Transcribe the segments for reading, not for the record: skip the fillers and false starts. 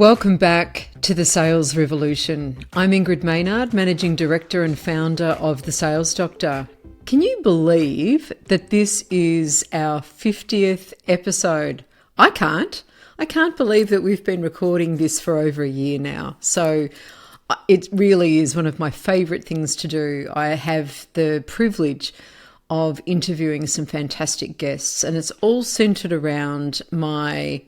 Welcome back to the Sales Revolution. I'm Ingrid Maynard, Managing Director and founder of The Sales Doctor. Can you believe that this is our 50th episode? I can't believe that we've been recording this for over a year now. So it really is one of my favourite things to do. I have the privilege of interviewing some fantastic guests, and it's all centred around my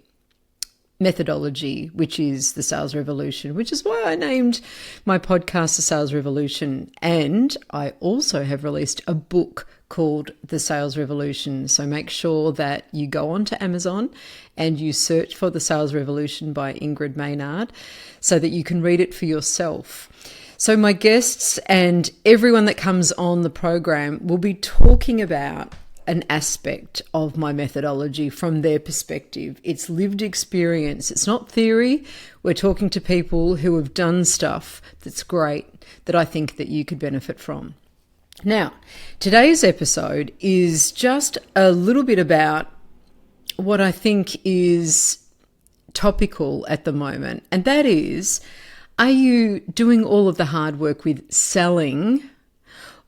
methodology, which is the Sales Revolution, which is why I named my podcast The Sales Revolution. And I also have released a book called The Sales Revolution. So make sure that you go onto Amazon and you search for The Sales Revolution by Ingrid Maynard so that you can read it for yourself. So my guests and everyone that comes on the program will be talking about an aspect of my methodology from their perspective. It's lived experience. It's not theory. We're talking to people who have done stuff that's great that I think that you could benefit from. Now, today's episode is just a little bit about what I think is topical at the moment, and that is, are you doing all of the hard work with selling,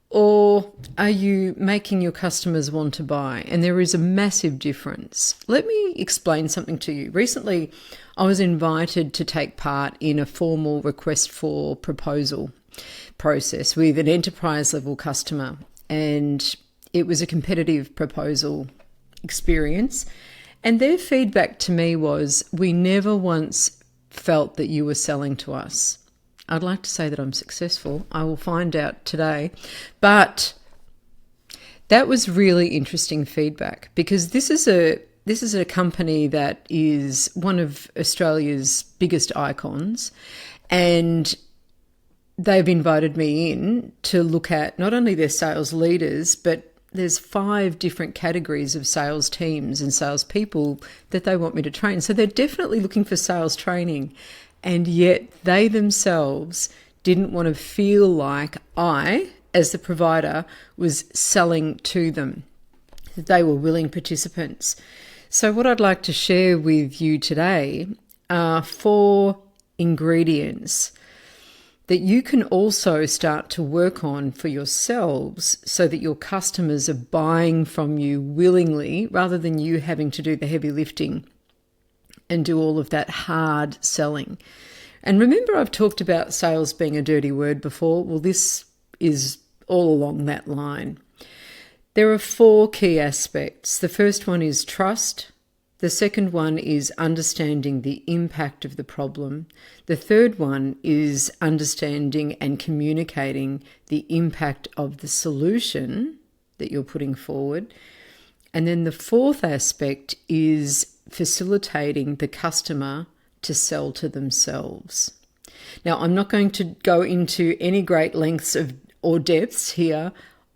or are you making your customers want to buy? And there is a massive difference. Let me explain something to you. Recently, I was invited to take part in a formal request for proposal process with an enterprise level customer. And it was a competitive proposal experience. And their feedback to me was, we never once felt that you were selling to us. I'd like to say that I'm successful. I will find out today. But that was really interesting feedback, because this is a company that is one of Australia's biggest icons, and they've invited me in to look at not only their sales leaders, but there's 5 different categories of sales teams and sales people that they want me to train. So they're definitely looking for sales training. And yet they themselves didn't want to feel like I, as the provider, was selling to them. They were willing participants. So what I'd like to share with you today are 4 ingredients that you can also start to work on for yourselves so that your customers are buying from you willingly rather than you having to do the heavy lifting and do all of that hard selling. And remember, I've talked about sales being a dirty word before. Well, this is all along that line. There are 4 key aspects. The first one is trust. The second one is understanding the impact of the problem. The third one is understanding and communicating the impact of the solution that you're putting forward. And then the 4th aspect is facilitating the customer to sell to themselves. Now, I'm not going to go into any great lengths or depths here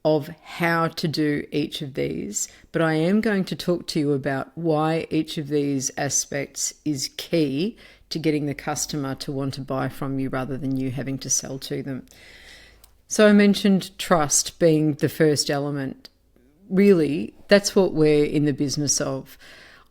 of how to do each of these, but I am going to talk to you about why each of these aspects is key to getting the customer to want to buy from you rather than you having to sell to them. So I mentioned trust being the first element. Really, that's what we're in the business of.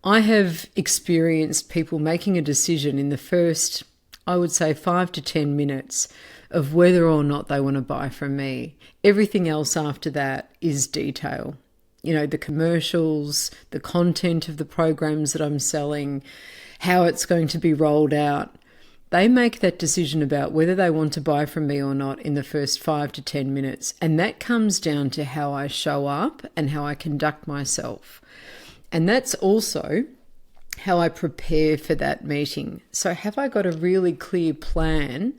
I have experienced people making a decision in the first, I would say, 5 to 10 minutes of whether or not they want to buy from me. Everything else after that is detail. You know, the commercials, the content of the programs that I'm selling, how it's going to be rolled out. They make that decision about whether they want to buy from me or not in the first 5 to 10 minutes. And that comes down to how I show up and how I conduct myself. And that's also how I prepare for that meeting. So have I got a really clear plan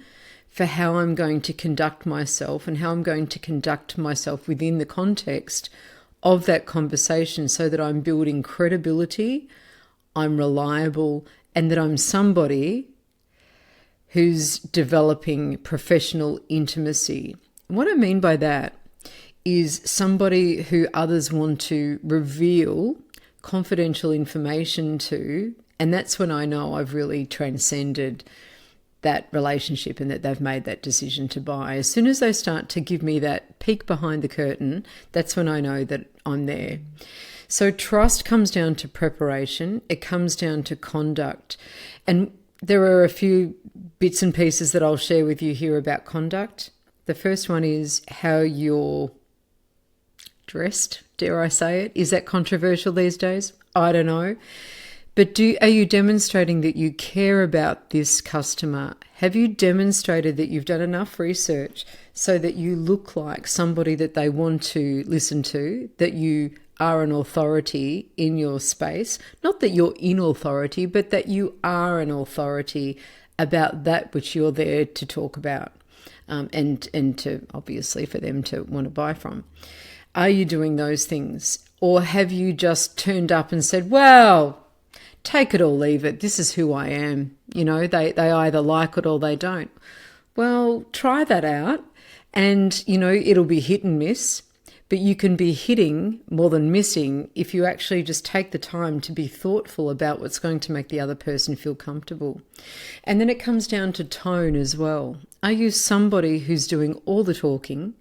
for how I'm going to conduct myself and how I'm going to conduct myself within the context of that conversation so that I'm building credibility, I'm reliable, and that I'm somebody who's developing professional intimacy. What I mean by that is somebody who others want to reveal confidential information to, and that's when I know I've really transcended that relationship and that they've made that decision to buy. As soon as they start to give me that peek behind the curtain, that's when I know that I'm there. So trust comes down to preparation. It comes down to conduct. And there are a few bits and pieces that I'll share with you here about conduct. The first one is how you're dressed, dare I say it. Is that controversial these days? I don't know. But are you demonstrating that you care about this customer? Have you demonstrated that you've done enough research so that you look like somebody that they want to listen to, that you are an authority in your space? Not that you're in authority, but that you are an authority about that which you're there to talk about, and to obviously for them to want to buy from. Are you doing those things? Or have you just turned up and said, well, take it or leave it, this is who I am. You know, they either like it or they don't. Well, try that out, and, you know, it'll be hit and miss. But you can be hitting more than missing if you actually just take the time to be thoughtful about what's going to make the other person feel comfortable. And then it comes down to tone as well. Are you somebody who's doing all the talking?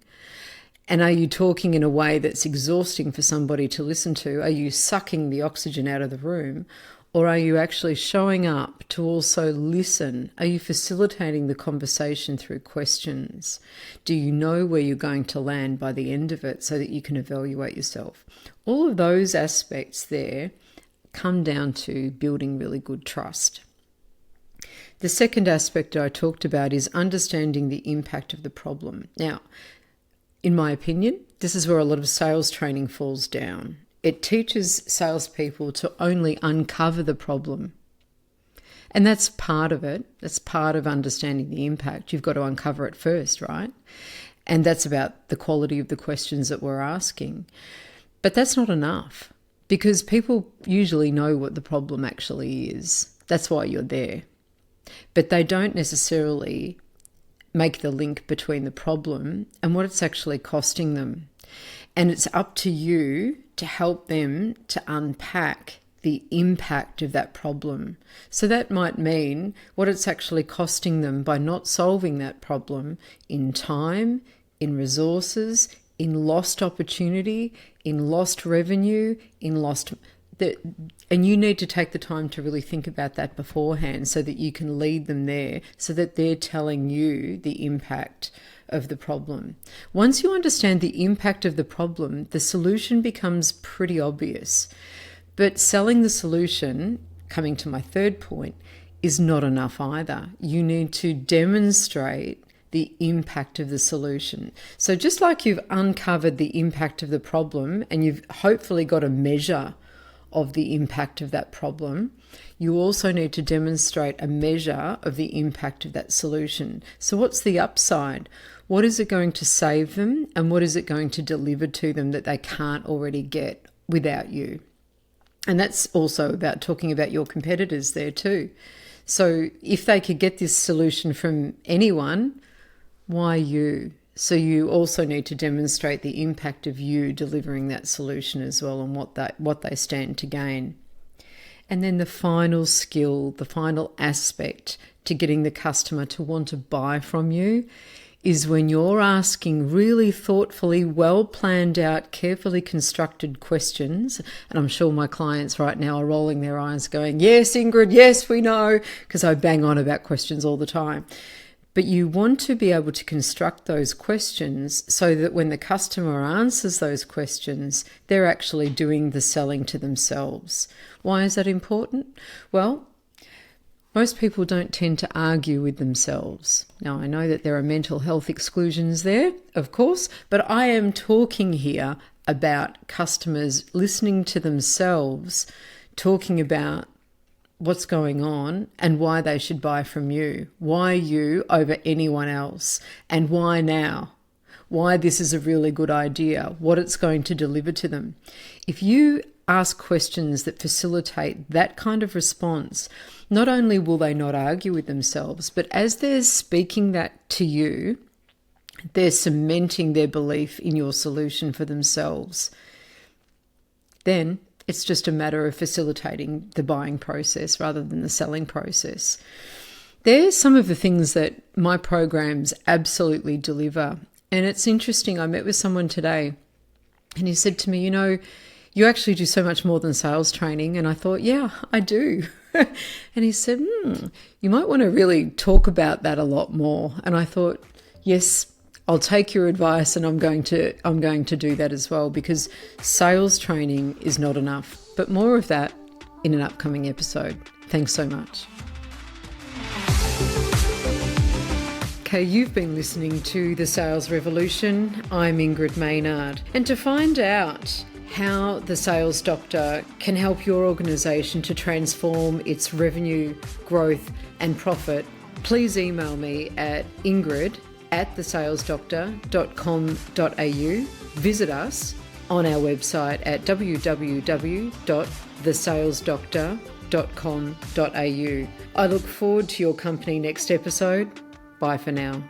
And are you talking in a way that's exhausting for somebody to listen to? Are you sucking the oxygen out of the room? Or are you actually showing up to also listen? Are you facilitating the conversation through questions? Do you know where you're going to land by the end of it so that you can evaluate yourself? All of those aspects there come down to building really good trust. The second aspect I talked about is understanding the impact of the problem. Now, in my opinion, this is where a lot of sales training falls down. It teaches salespeople to only uncover the problem. And that's part of it. That's part of understanding the impact. You've got to uncover it first, right? And that's about the quality of the questions that we're asking. But that's not enough, because people usually know what the problem actually is. That's why you're there. But they don't necessarily make the link between the problem and what it's actually costing them. And it's up to you to help them to unpack the impact of that problem. So that might mean what it's actually costing them by not solving that problem in time, in resources, in lost opportunity, in lost revenue, in lost... And you need to take the time to really think about that beforehand so that you can lead them there, so that they're telling you the impact of the problem. Once you understand the impact of the problem, the solution becomes pretty obvious. But selling the solution, coming to my third point, is not enough either. You need to demonstrate the impact of the solution. So just like you've uncovered the impact of the problem and you've hopefully got a measure of the impact of that problem, you also need to demonstrate a measure of the impact of that solution. So what's the upside? What is it going to save them, and what is it going to deliver to them that they can't already get without you? And that's also about talking about your competitors there too. So if they could get this solution from anyone, why you? So you also need to demonstrate the impact of you delivering that solution as well, and what they stand to gain. And then the final skill, the final aspect to getting the customer to want to buy from you is when you're asking really thoughtfully, well planned out, carefully constructed questions. And I'm sure my clients right now are rolling their eyes going, yes, Ingrid, yes, we know, because I bang on about questions all the time. But you want to be able to construct those questions so that when the customer answers those questions, they're actually doing the selling to themselves. Why is that important? Well, most people don't tend to argue with themselves. Now, I know that there are mental health exclusions there, of course, but I am talking here about customers listening to themselves, talking about what's going on and why they should buy from you. Why you over anyone else, and why now? Why this is a really good idea, what it's going to deliver to them. If you ask questions that facilitate that kind of response, not only will they not argue with themselves, but as they're speaking that to you, they're cementing their belief in your solution for themselves. Then it's just a matter of facilitating the buying process rather than the selling process. There's some of the things that my programs absolutely deliver. And it's interesting, I met with someone today and he said to me, you know, you actually do so much more than sales training. And I thought, yeah, I do. And he said, you might want to really talk about that a lot more. And I thought, yes, I'll take your advice, and I'm going to do that as well, because sales training is not enough. But more of that in an upcoming episode. Thanks so much. Okay, you've been listening to The Sales Revolution. I'm Ingrid Maynard. And to find out how the Sales Doctor can help your organisation to transform its revenue, growth and profit, please email me at ingrid@thesalesdoctor.com.au. Visit us on our website at www.thesalesdoctor.com.au. I look forward to your company next episode. Bye for now.